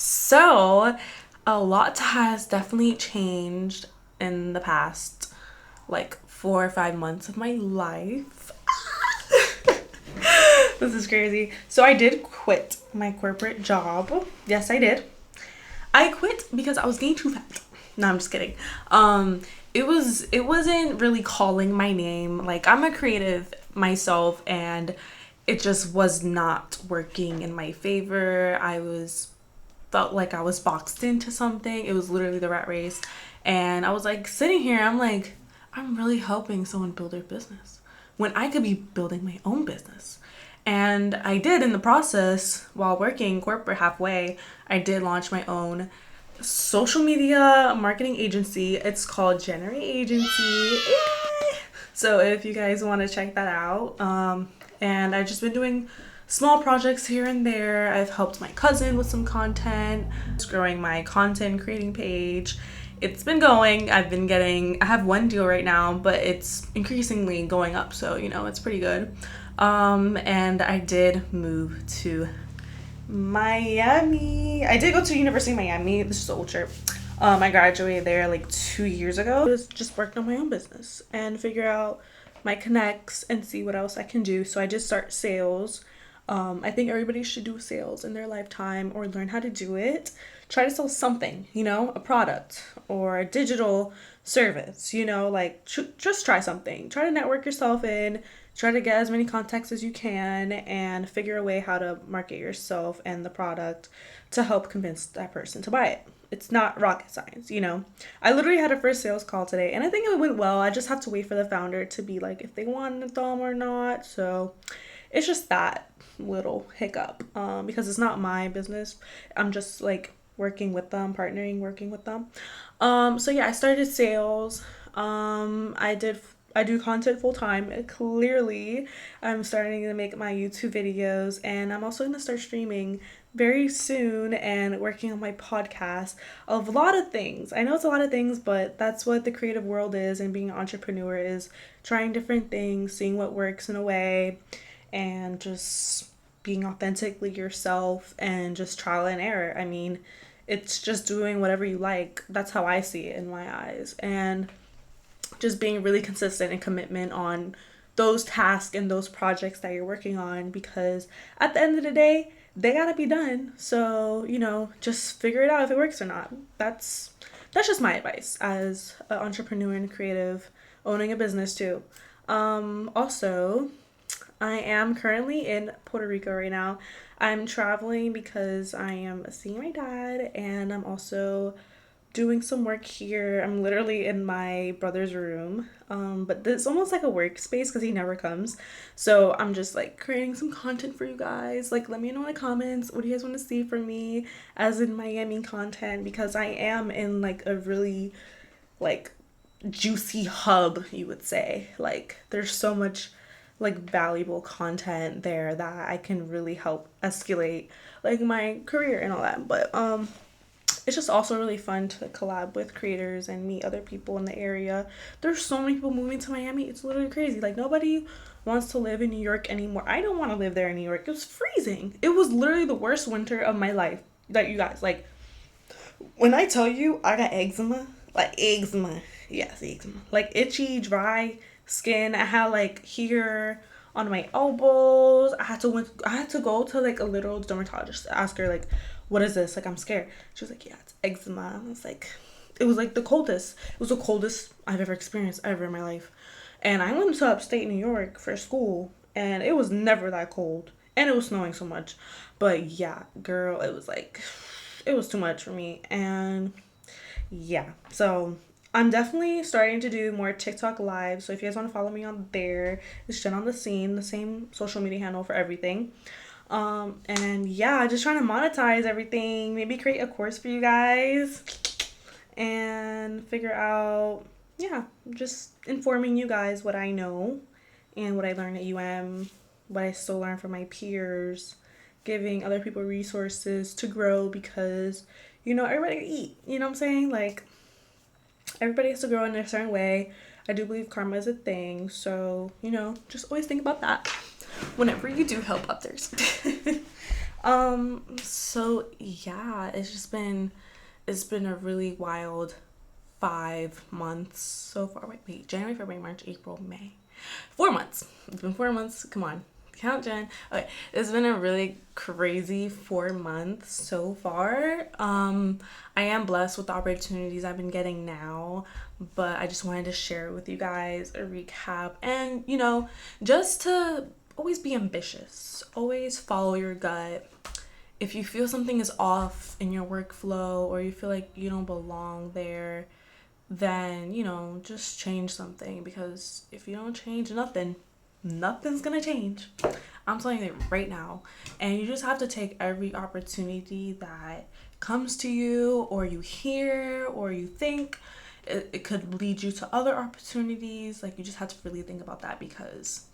So, a lot has definitely changed in the past like 4 or 5 months of my life. This is crazy. So, I did quit my corporate job. Yes, I did. I quit because I was getting too fat. No, I'm just kidding. It wasn't really calling my name. Like, I'm a creative myself, and it just was not working in my favor. I was felt like I was boxed into something. It was literally the rat race. And I was like sitting here, I'm like, I'm really helping someone build their business when I could be building my own business. And I did in the process while working corporate halfway. I did launch my own social media marketing agency. It's called Generate Agency. Yay! So if you guys want to check that out, and I've just been doing small projects here and there. I've helped my cousin with some content, just growing my content creating page. It's been going. I have one deal right now, but it's increasingly going up. So, it's pretty good. And I did move to Miami. I did go to University of Miami. This is an old trip. I graduated there like 2 years ago. I was just working on my own business and figure out my connects and see what else I can do. So I just start sales. I think everybody should do sales in their lifetime or learn how to do it. Try to sell something, a product or a digital service, like just try something. Try to network yourself in, try to get as many contacts as you can, and figure a way how to market yourself and the product to help convince that person to buy it. It's not rocket science, I literally had a first sales call today, and I think it went well. I just have to wait for the founder to be like if they wanted them or not. So it's just that little hiccup, because it's not my business. I'm just like working with them. So yeah, I started sales. I do content full time. Clearly, I'm starting to make my YouTube videos, and I'm also gonna start streaming very soon and working on my podcast of a lot of things. I know it's a lot of things, but that's what the creative world is, and being an entrepreneur is trying different things, seeing what works in a way, and just being authentically yourself and just trial and error. I mean, it's just doing whatever you like. That's how I see it in my eyes. And just being really consistent and commitment on those tasks and those projects that you're working on, because at the end of the day, they gotta be done. So, just figure it out if it works or not. That's just my advice as an entrepreneur and creative owning a business too. Also, I am currently in Puerto Rico right now. I'm traveling because I am seeing my dad, and I'm also doing some work here. I'm literally in my brother's room. But it's almost like a workspace because he never comes. So I'm just like creating some content for you guys. Like, let me know in the comments what do you guys want to see from me as in Miami content, because I am in like a really like juicy hub, you would say. Like, there's so much like valuable content there that I can really help escalate like my career and all that. But it's just also really fun to collab with creators and meet other people in the area. There's so many people moving to Miami. It's literally crazy. Like, nobody wants to live in New York anymore. I don't want to live there in New York. It was freezing. It was literally the worst winter of my life. That, you guys, like, when I tell you I got eczema, like eczema, yes, eczema, like itchy, dry skin. I had like here on my elbows. I had to go to like a literal dermatologist to ask her like, what is this? Like, I'm scared. She was like, yeah, it's eczema. I was like, it was like the coldest. It was the coldest I've ever experienced ever in my life. And I went to upstate New York for school, and it was never that cold, and it was snowing so much. But yeah, girl, it was too much for me. And yeah, so I'm definitely starting to do more TikTok live. So if you guys want to follow me on there, it's Jen on the Scene, the same social media handle for everything. And yeah, just trying to monetize everything, maybe create a course for you guys and figure out, yeah, just informing you guys what I know and what I learned at UM, what I still learn from my peers, giving other people resources to grow, because, everybody eat, you know what I'm saying? Like, everybody has to grow in a certain way. I do believe karma is a thing. So, just always think about that whenever you do help others. So yeah, it's been a really wild 5 months so far. Wait, January, February, March, April, May. 4 months. It's been 4 months. Come on. Count Jen. Okay. It's been a really crazy 4 months so far. I am blessed with the opportunities I've been getting now, but I just wanted to share with you guys a recap and, just to always be ambitious. Always follow your gut. If you feel something is off in your workflow or you feel like you don't belong there, then, just change something, because if you don't change nothing, nothing's gonna change. I'm telling you right now. And you just have to take every opportunity that comes to you, or you hear, or you think it could lead you to other opportunities. Like, you just have to really think about that, because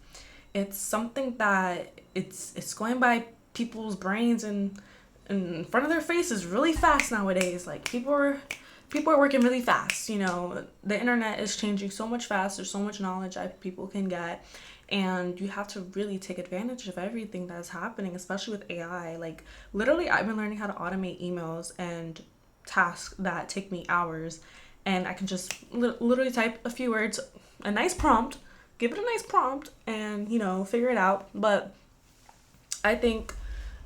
it's something that it's going by people's brains and in front of their faces really fast nowadays. Like, people are working really fast. The internet is changing so much fast. There's so much knowledge that people can get, and you have to really take advantage of everything that's happening, especially with AI. Like, literally, I've been learning how to automate emails and tasks that take me hours, and I can just literally type a few words, a nice prompt, give it a nice prompt, and figure it out. But I think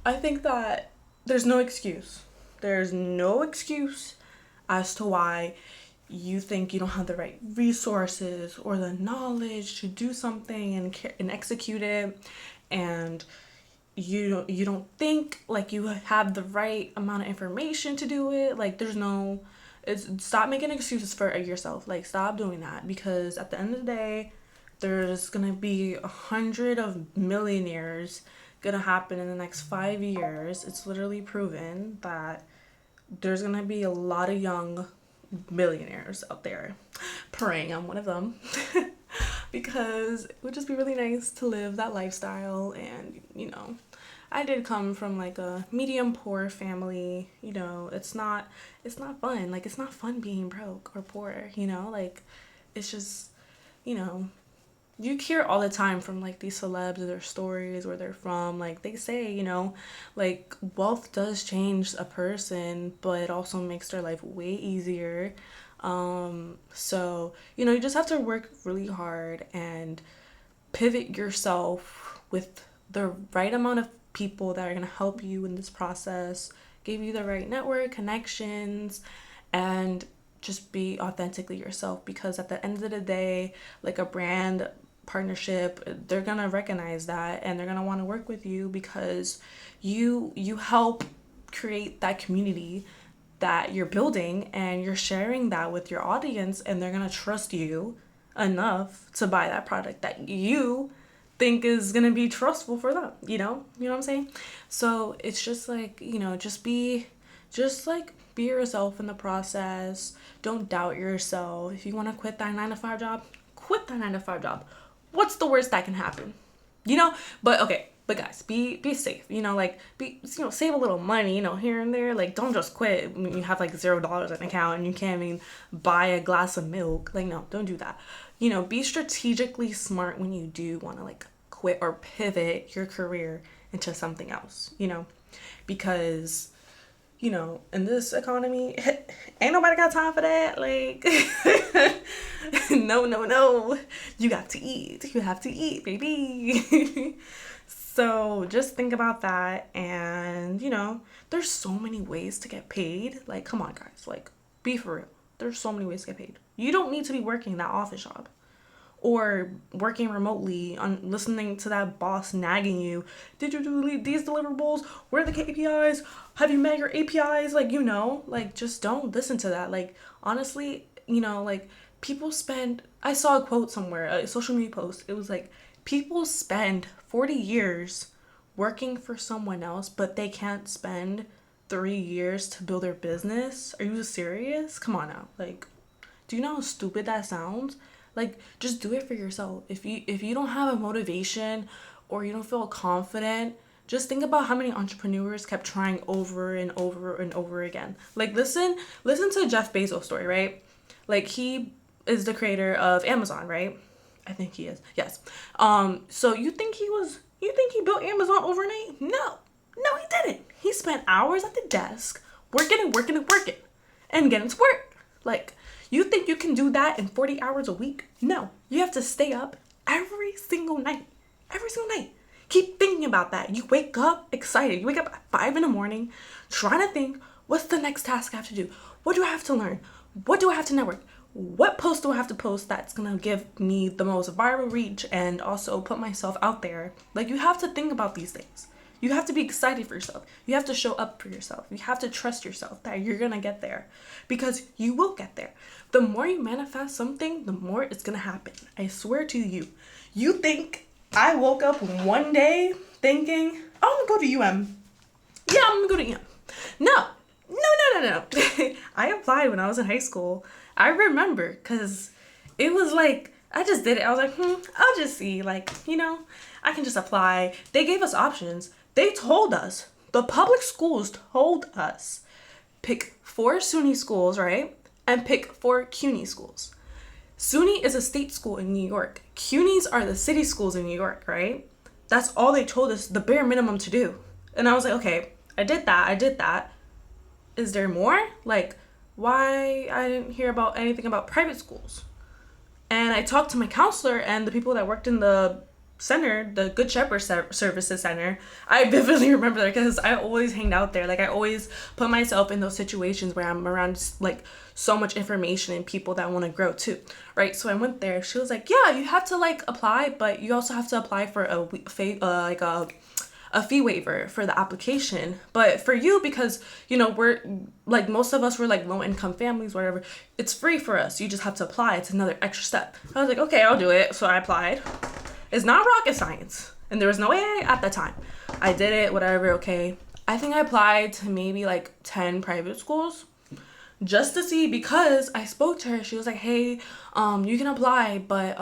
I think that there's no excuse. There's no excuse as to why you think you don't have the right resources or the knowledge to do something and execute it, and you don't think like you have the right amount of information to do it. Like, there's no it's stop making excuses for yourself. Like, stop doing that, because at the end of the day, there's gonna be 100 of millionaires gonna happen in the next 5 years. It's literally proven that there's gonna be a lot of young millionaires out there. Praying I'm one of them. Because it would just be really nice to live that lifestyle. And I did come from like a medium poor family. It's not fun. Like, it's not fun being broke or poor. Like, it's just, you know you hear all the time from like these celebs, their stories, where they're from. Like, they say, like, wealth does change a person, but it also makes their life way easier. So, you just have to work really hard and pivot yourself with the right amount of people that are going to help you in this process, give you the right network connections, and just be authentically yourself. Because at the end of the day, like, a brand partnership, they're going to recognize that, and they're going to want to work with you, because you help create that community that you're building, and you're sharing that with your audience, and they're going to trust you enough to buy that product that you think is going to be trustful for them. What I'm saying? So it's just like, be yourself in the process. Don't doubt yourself. If you want to quit that 9 to 5 job, quit that 9 to 5 job. What's the worst that can happen? But okay, but guys, be safe. Like, save a little money, here and there. Like, don't just quit when you have like $0 in an account and you can't even buy a glass of milk. Like, no, don't do that. Be strategically smart when you do want to like quit or pivot your career into something else. Because in this economy, ain't nobody got time for that. Like, no, no, no. You got to eat. You have to eat, baby. So just think about that. And, there's so many ways to get paid. Like, come on, guys. Like, be for real. There's so many ways to get paid. You don't need to be working that office job, or working remotely on listening to that boss nagging you. Did you do these deliverables? Where are the KPIs? Have you met your APIs? Like, like, just don't listen to that. Like, honestly, like, I saw a quote somewhere, a social media post. It was like, people spend 40 years working for someone else, but they can't spend 3 years to build their business. Are you serious? Come on now. Like, do you know how stupid that sounds? Like, just do it for yourself. If you don't have a motivation, or you don't feel confident, just think about how many entrepreneurs kept trying over and over and over again. Like, listen to Jeff Bezos' story, right? Like, he is the creator of Amazon, right? I think he is. Yes. So you think he built Amazon overnight? No. No, he didn't. He spent hours at the desk working and working and working and getting to work. Like, you think you can do that in 40 hours a week? No. You have to stay up every single night. Every single night. Keep thinking about that. You wake up excited. You wake up at 5 in the morning trying to think, what's the next task I have to do? What do I have to learn? What do I have to network? What post do I have to post that's gonna give me the most viral reach and also put myself out there? Like, you have to think about these things. You have to be excited for yourself. You have to show up for yourself. You have to trust yourself that you're gonna get there, because you will get there. The more you manifest something, the more it's gonna happen. I swear to you. You think I woke up one day thinking, oh, I'm gonna go to UM. Yeah, I'm gonna go to UM. No. I applied when I was in high school. I remember, because it was like, I just did it. I was like, I'll just see. Like, I can just apply. They gave us options. They told us, the public schools told us, pick 4 SUNY schools, right? And pick 4 CUNY schools. SUNY is a state school in New York. CUNYs are the city schools in New York, right? That's all they told us, the bare minimum to do. And I was like, okay, I did that. Is there more? Like, why I didn't hear about anything about private schools? And I talked to my counselor and the people that worked in the center, the Good Shepherd Services Center. I vividly remember that because I always hanged out there. Like, I always put myself in those situations where I'm around like so much information and people that want to grow too, right? So I went there. She was like, yeah, you have to like apply, but you also have to apply for a fee waiver for the application. But for you, because we're like, most of us were like low income families, whatever, it's free for us. You just have to apply. It's another extra step. I was like, okay, I'll do it. So I applied. It's not rocket science, and there was no way at that time. I did it, whatever. Okay, I think I applied to maybe like 10 private schools just to see, because I spoke to her. She was like, hey, you can apply, but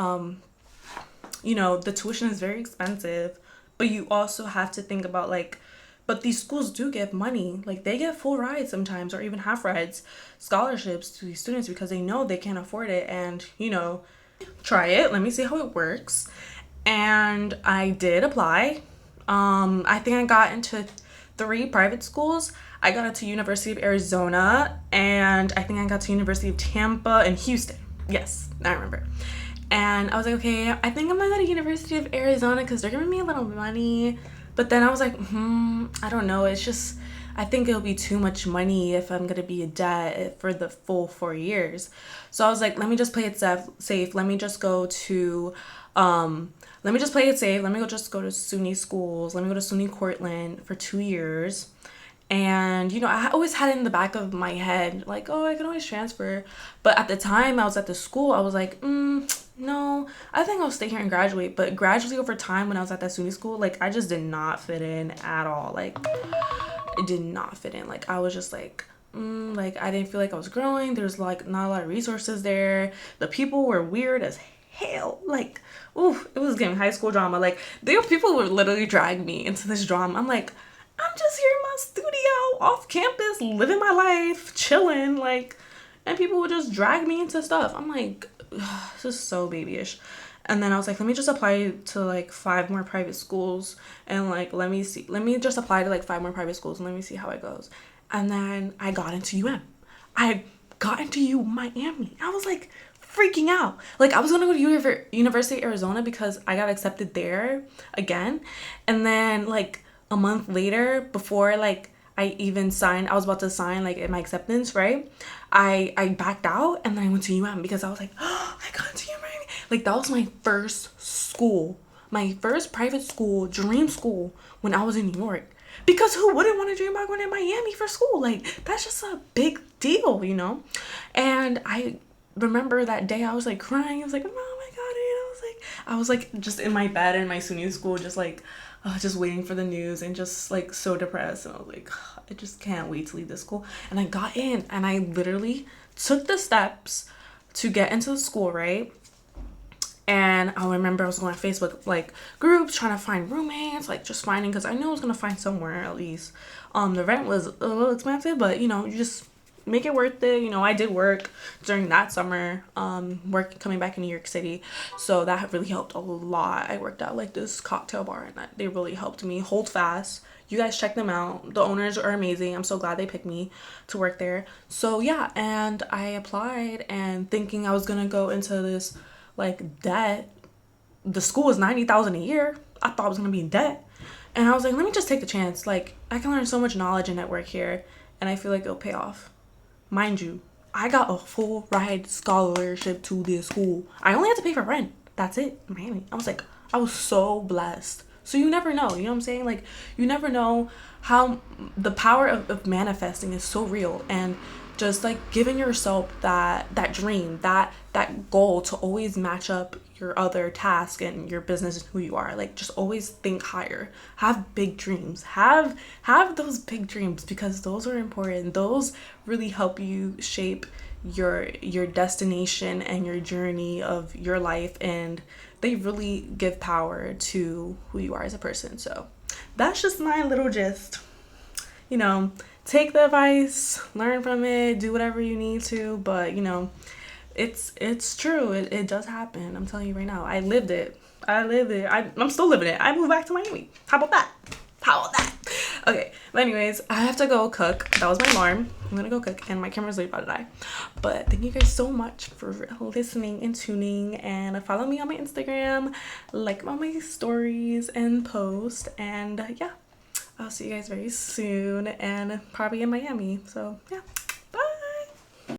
the tuition is very expensive. But you also have to think about like, but these schools do give money. Like, they get full rides sometimes, or even half rides, scholarships to these students, because they know they can't afford it. And, try it. Let me see how it works. And I did apply. I think I got into 3 private schools. I got into University of Arizona, and I think I got to University of Tampa and Houston. Yes, I remember. And I was like, okay, I think I'm gonna go to University of Arizona because they're giving me a little money. But then I was like, I don't know. It's just, I think it'll be too much money if I'm gonna be in debt for the full 4 years. So I was like, let me just play it safe. Let me just go to, let me just play it safe. Let me just go to SUNY schools. Let me go to SUNY Cortland for 2 years. And, I always had it in the back of my head, like, oh, I can always transfer. But at the time I was at the school, I was like, no, I think I'll stay here and graduate. But gradually over time, when I was at that SUNY school, like, I just did not fit in at all. Like, it did not fit in. Like, I was just like, like, I didn't feel like I was growing. There's like not a lot of resources there. The people were weird as hell. Like, it was giving high school drama. Like, people would literally drag me into this drama. I'm like, I'm just here in my studio off campus, living my life, chilling, like, and people would just drag me into stuff. I'm like, this is so babyish. And then I was like, let me just apply to like 5 more private schools, and like, let me just apply to like 5 more private schools, and let me see how it goes. And then I got into UM. I got into Miami. I was like freaking out. Like, I was gonna go to University of Arizona because I got accepted there again. And then like a month later, before like I even signed, I was about to sign like my acceptance, right? I backed out, and then I went to UM because I was like, oh, I got into UM. Like, that was my first school, my first private school, dream school, when I was in New York. Because who wouldn't want to dream about going to Miami for school? Like, that's just a big deal, And I remember that day I was like crying. I was like, oh my God. And I was like just in my bed in my SUNY school, just like, just waiting for the news, and just like so depressed. And I was like, I just can't wait to leave this school. And I got in, and I literally took the steps to get into the school, right? And I remember I was going on Facebook like groups trying to find roommates, like just finding, because I knew I was gonna find somewhere at least. The rent was a little expensive, but you just make it worth it. I did work during that summer, coming back in New York City, so that really helped a lot. I worked at like this cocktail bar, and they really helped me. Hold Fast, You guys check them out. The owners are amazing. I'm so glad they picked me to work there. So yeah, and I applied and thinking I was gonna go into this like debt. The school was 90,000 a year. I thought I was gonna be in debt. And I was like, let me just take the chance. Like, I can learn so much knowledge and network here, and I feel like it'll pay off. Mind you, I got a full ride scholarship to this school. I only had to pay for rent. That's it in Miami. I was so blessed. So you never know, you know what I'm saying? Like, you never know how the power of manifesting is so real, and just like giving yourself that dream, that goal to always match up your other task and your business and who you are. Like, just always think higher. Have big dreams. Have those big dreams, because those are important. Those really help you shape your destination and your journey of your life, and they really give power to who you are as a person. So that's just my little gist. You know, take the advice, learn from it, do whatever you need to, but you know, it's true. It does happen. I'm telling you right now. I lived it. I'm still living it. I moved back to Miami. How about that? Okay, but anyways, I have to go cook. That was my alarm. I'm gonna go cook, and my camera's late about to die. But thank you guys so much for listening and tuning, and follow me on my Instagram, like all my stories and post, and yeah, I'll see you guys very soon, and probably in Miami. So yeah.